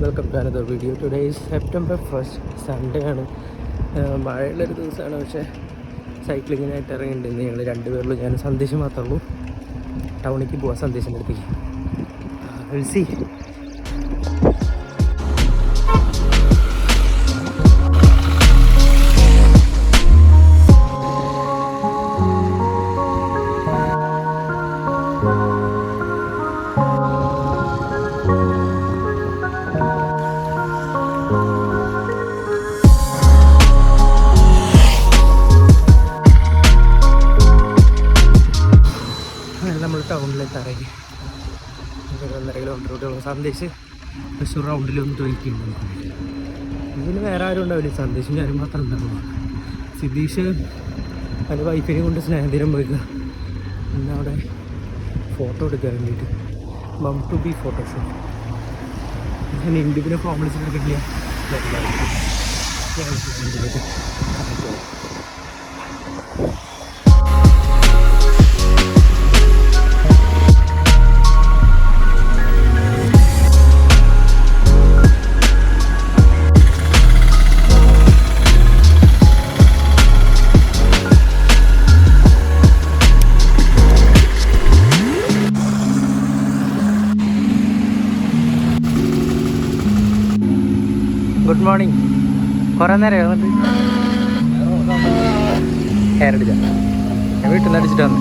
Welcome to another video. Today is September 1st, Sunday ആണ്. മഴയുള്ളൊരു ദിവസമാണ്. പക്ഷേ സൈക്ലിങ്ങിനായിട്ട് ഇറങ്ങിയിട്ടുണ്ട്. ഞങ്ങൾ രണ്ടുപേരുള്ളൂ. ഞാൻ സന്ദേശം മാത്രമേ ഉള്ളൂ. ടൗണിലേക്ക് പോവാൻ സന്ദേശം എടുത്തേക്ക്. Will see. നമ്മൾ ടൗണിലേക്ക് ഇറങ്ങി 1.5 കിലോമീറ്റർ സന്ദേശ് തൃശ്ശൂർ റൗണ്ടിലൊന്നും ചോദിക്കുന്നുണ്ട്. ഇതിന് വേറെ ആരും ഉണ്ടാവില്ല. സന്ദേശം ഞാനും മാത്രം ഉണ്ടാവുള്ളൂ. സിദ്ധീഷ് അതിൻ്റെ വൈഫിനെ കൊണ്ട് സ്നേഹതീരം പോയിക്കുക. പിന്നെ അവിടെ ഫോട്ടോ എടുക്കാൻ വേണ്ടിയിട്ട് മം ടു ബി ഫോട്ടോഷൂട്ട്. ഞാൻ ഇന്ത്യനെ കോംപ്ലക്സ് എടുക്കില്ല. Good morning. കുറേ നേരം വന്നിട്ട് ഹെയർ അടിച്ച ഞാൻ വീട്ടിൽ നിന്ന് അടിച്ചിട്ട് വന്നു.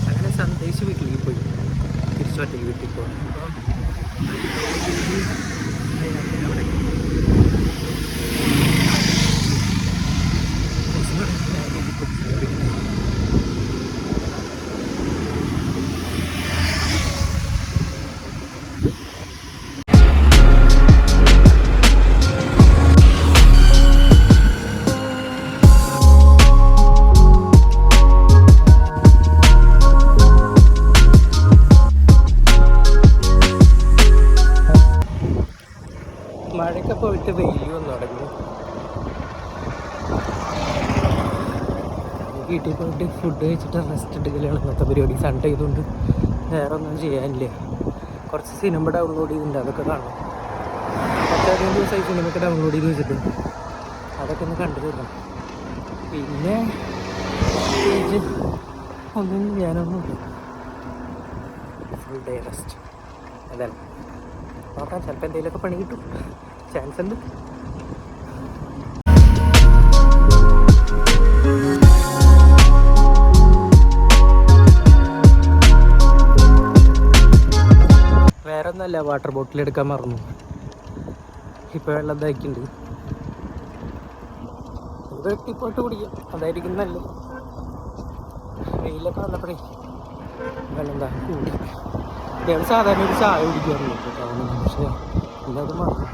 അങ്ങനെ സന്ദേശ് വീട്ടിലേക്ക് പോയി. തിരിച്ചു ഒറ്റയ്ക്ക് വീട്ടിൽ പോകാൻ മഴയൊക്കെ പോയിട്ട് വെയിൽ വന്നു തുടങ്ങി. വീട്ടിൽ പോയിട്ട് ഫുഡ് കഴിച്ചിട്ട് റെസ്റ്റ് എടുക്കലാണ് ഇന്നത്തെ പരിപാടി. സൺഡേ ചെയ്തുകൊണ്ട് വേറെ ഒന്നും ചെയ്യാനില്ല. കുറച്ച് സിനിമ ഡൗൺലോഡ് ചെയ്തിട്ടുണ്ട്, അതൊക്കെ കാണണം. 10-15 ദിവസമായി സിനിമയൊക്കെ ഡൗൺലോഡ് ചെയ്ത് വെച്ചിട്ട് അതൊക്കെ ഒന്ന് കണ്ടു തീർക്കണം. പിന്നെ ഒന്നും ചെയ്യാനൊന്നുമില്ല. Full day rest. അതല്ല നോക്കാം, ചിലപ്പോൾ എന്തെങ്കിലുമൊക്കെ പണി കിട്ടും. ചാൻസ് ഉണ്ട്. വേറെ ഒന്നല്ല, വാട്ടർ ബോട്ടിൽ എടുക്കാൻ മറന്നു. ഇപ്പോൾ വെള്ളം ഇതാക്കിയിട്ടുണ്ട്. ഇത് വെട്ടിപ്പോട്ട് കുടിക്കാം, അതായിരിക്കും നല്ലത്. വെയിലൊക്കെ വന്നപ്പോഴേ വെള്ളം എന്താ കൂടി. ഞാൻ സാധാരണ ഒരു ചായ കുടിക്കാറുണ്ട് കേട്ടോ. പക്ഷേ ഇന്നത് മറന്നു.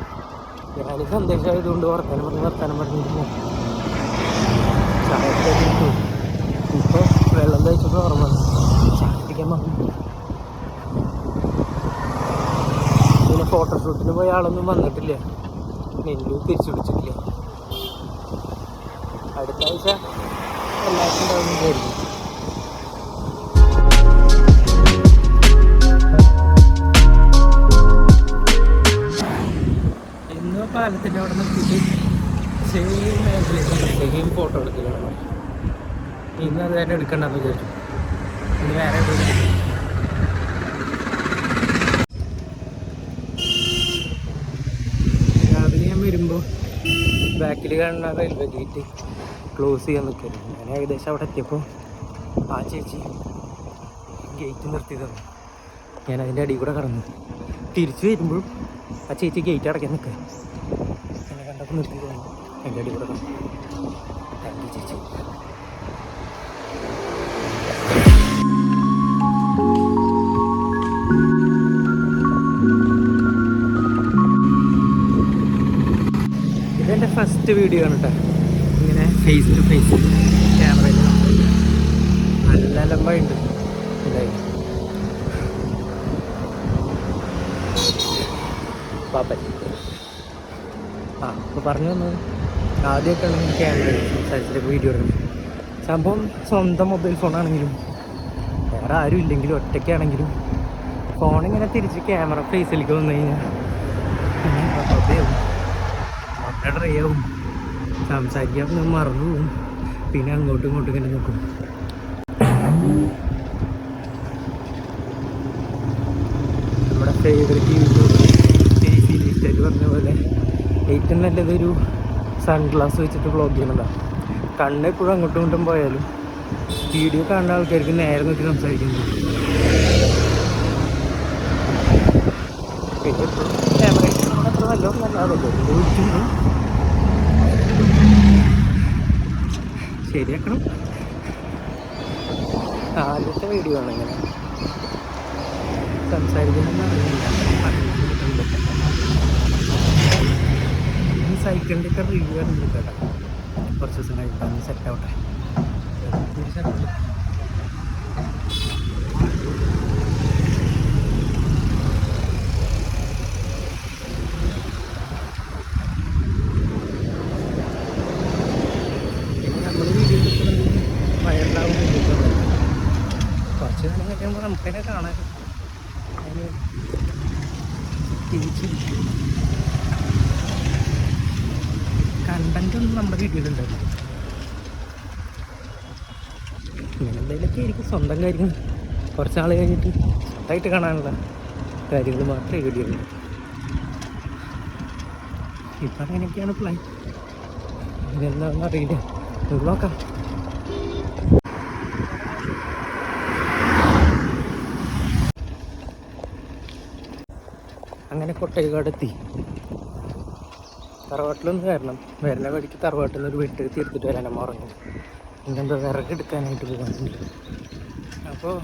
ഞാൻ സന്ദേശമായതുകൊണ്ട് വർത്താനം പറഞ്ഞിട്ട് ചായ കുടിക്കാൻ. ഇപ്പോൾ വെള്ളം തയ്ച്ചപ്പോൾ ഓർമ്മ ചായ കുടിക്കാൻ മറന്നു. പിന്നെ ഫോട്ടോഷൂട്ടിന് പോയ ആളൊന്നും വന്നിട്ടില്ല. നെല്ലു തിരിച്ചു പിടിച്ചിട്ടില്ല. അടുത്ത ആഴ്ച എല്ലാവർക്കും ഉണ്ടാവുന്നതായിരിക്കും. ഇന്ന് പാലത്തിൻ്റെ അവിടെ നിർത്തിയിട്ട് സെയിം മേഖലയിൽ ഫോട്ടോ എടുക്കലാണ്. ഇന്ന് അത് തന്നെ എടുക്കണ്ടെന്ന് വിചാരിച്ചു. ഇനി വേറെ രാവിലെ ഞാൻ വരുമ്പോൾ ബാക്കിൽ കാണുന്ന റെയിൽവേ ഗേറ്റ് ക്ലോസ് ചെയ്യാൻ നിൽക്കരുത്. ഞാൻ ഏകദേശം അവിടെ എത്തിയപ്പോൾ ആ ചേച്ചി ഗേറ്റ് നിർത്തി തന്നു. ഞാൻ അതിൻ്റെ അടിയിൽ കൂടെ കടന്നു. തിരിച്ചു വരുമ്പോഴും ആ ചേച്ചി ഗേറ്റ് അടയ്ക്കാൻ നിൽക്കുക. എന്നെ കണ്ടപ്പോൾ നിർത്തി തന്നു. അതിൻ്റെ അടിയിൽ കൂടെ കടന്നു. താങ്ക് യു ചേച്ചി. ഇതെൻ്റെ ഫസ്റ്റ് വീഡിയോ ആണ് കേട്ടോ, ഇങ്ങനെ ഫേസ് ടു ഫേസ് ക്യാമറയിൽ. നല്ല ലംബമുണ്ട്. പാപ്പൻ. അപ്പോൾ പറഞ്ഞു വന്നത് ആദ്യമൊക്കെയാണ് ക്യാമറ സംസാരിച്ചിട്ട് വീഡിയോ എടുക്കുന്നത്. സംഭവം സ്വന്തം മൊബൈൽ ഫോണാണെങ്കിലും വേറെ ആരും ഇല്ലെങ്കിലും ഒറ്റയ്ക്കാണെങ്കിലും ഫോണിങ്ങനെ തിരിച്ച് ക്യാമറ ഫേസിലേക്ക് വന്നു കഴിഞ്ഞാൽ പിന്നെ ഡ്രൈ ആവും, സംസാരിക്കാൻ മറന്നു പോവും, പിന്നെ അങ്ങോട്ടും ഇങ്ങോട്ടും ഇങ്ങനെ നോക്കും. നമ്മുടെ ഫേവറേറ്റ് യൂട്യൂബ് പറഞ്ഞ പോലെ ഏറ്റവും നല്ലതൊരു സൺഗ്ലാസ് വെച്ചിട്ട് വ്ളോഗ് ചെയ്യണതാണ്. കണ്ണെപ്പോഴും അങ്ങോട്ടും ഇങ്ങോട്ടും പോയാലും വീഡിയോ കാണുന്ന ആൾക്കാർക്ക് നേരെ നോക്കി സംസാരിക്കുന്നു. പിന്നെ എപ്പോഴും ക്യാമറ അത്ര നല്ലതൊന്നല്ല, അതൊക്കെ ശരിയാക്കണം. ആദ്യത്തെ വീഡിയോ ആണ് ഇങ്ങനെ സംസാരിക്കുന്നതെന്ന് അറിയില്ല. ഈ സൈക്കിളിൻ്റെ ഒക്കെ റിവ്യൂ ആണ് കേട്ടോ. കുറച്ച് ദിവസം കഴിക്കാൻ സെറ്റ് ആവട്ടെ. നമ്മൾ വീഡിയോ എടുക്കുന്നത് വയറിലാവും കുറച്ച് നേരം കഴിയുമ്പോൾ നമുക്കതിനെ കാണാൻ അതിന് തിരിച്ചിരിക്കും. കണ്ടൻറ്റൊന്നും നമ്മുടെ വീഡിയോയിലുണ്ടായിരുന്നു. ഇങ്ങനെ എന്തെങ്കിലുമൊക്കെ ആയിരിക്കും സ്വന്തം കാര്യങ്ങൾ കുറച്ച് നാൾ കഴിഞ്ഞിട്ട് സ്വന്തമായിട്ട് കാണാനുള്ള കാര്യങ്ങൾ മാത്രമേ വീഡിയോ ഉള്ളൂ. ഇപ്പം അങ്ങനെയൊക്കെയാണ് പ്ലാൻ. ഇതെന്താണെന്ന് അറിയില്ല, നമുക്ക് നോക്കാം. അങ്ങനെ കൊട്ടേക്കാടെത്തി. തറവാട്ടിലൊന്ന് വരണം. വരുന്ന വഴിക്ക് തറവാട്ടിൽ നിന്ന് ഒരു വെട്ട് തീർത്തിട്ട് വരാൻ അമ്മ പറഞ്ഞു. ഇങ്ങനെന്തോ വിറകെടുക്കാനായിട്ട് പോകുന്നുണ്ട്. അപ്പോൾ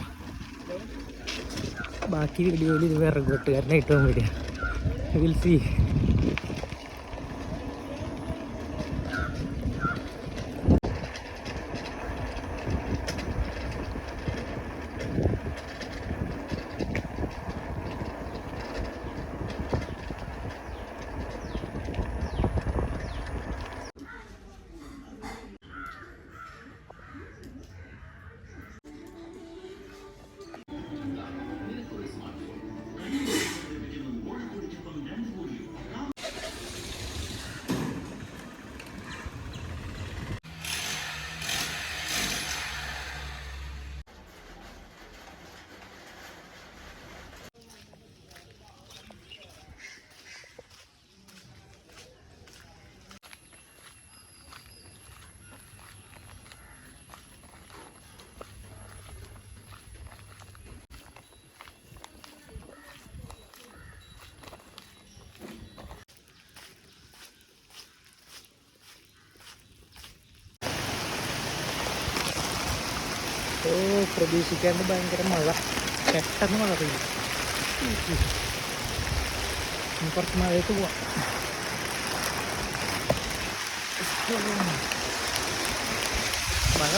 ബാക്കി വീഡിയോയിൽ ഇത് വിറക് വെട്ടുകാരനായിട്ട് വരിക. Will see. പ്രതീക്ഷിക്കാണ്ട് ഭയങ്കര മഴ, പെട്ടെന്ന് മഴ പെയ്യും. കുറച്ച് മഴയ്ക്ക് പോവാം. മഴ